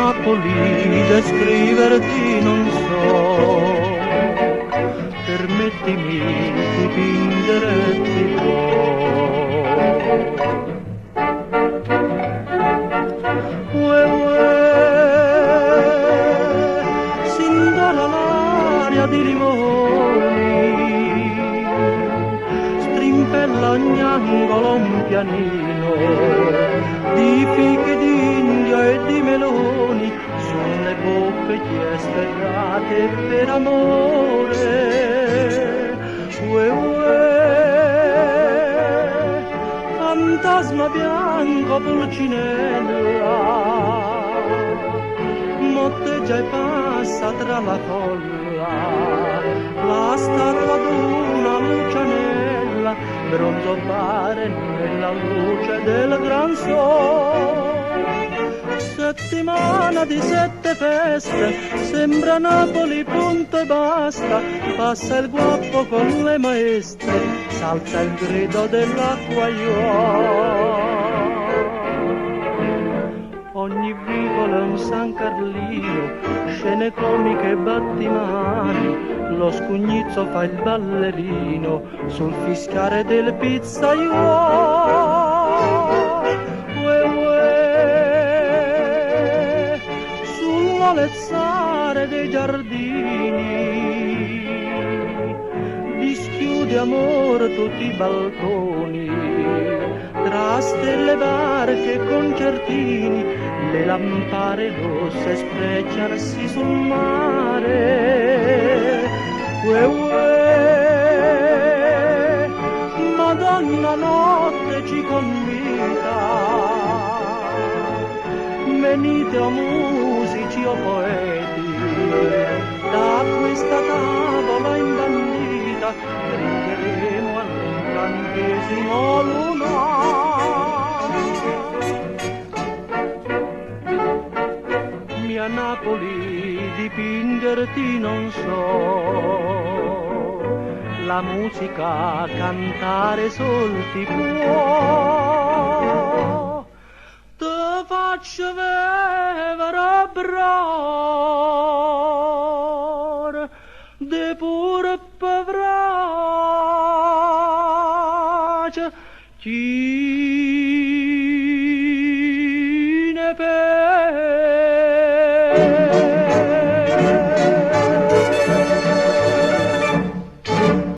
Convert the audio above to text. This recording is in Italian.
Napoli descriverti non so, permettimi di dipingerti ue s'indola l'aria di limoni, strimpella ogni angolo un pianino di fiche d'India e di meloni, sulle bocche chieste date per amore. Fantasma bianco pulcinella, motteggia e passa tra la folla, la statua d'una lucianella, bronzo pare nella luce del gran sol. Settimana di 7 feste, sembra Napoli punto e basta, passa il guappo con le maestre, salta il grido dell'acquaiuolo. Ogni vicolo è un San Carlino, scene comiche e battimani, lo scugnizzo fa il ballerino sul fischiare del pizzaiuolo. Sull'alezzare dei giardini dischiude amor tutti i balconi, tra stelle, barche e concertini, le lampare rosse sprecciarsi sul mare. Madonna notte ci convita, venite o musici o poeti, da questa tavola imbandita prenderemo all'incantesimo lunare. Mia Napoli dipingerti non so, la musica cantare sol ti può. Te faccio vivere bravo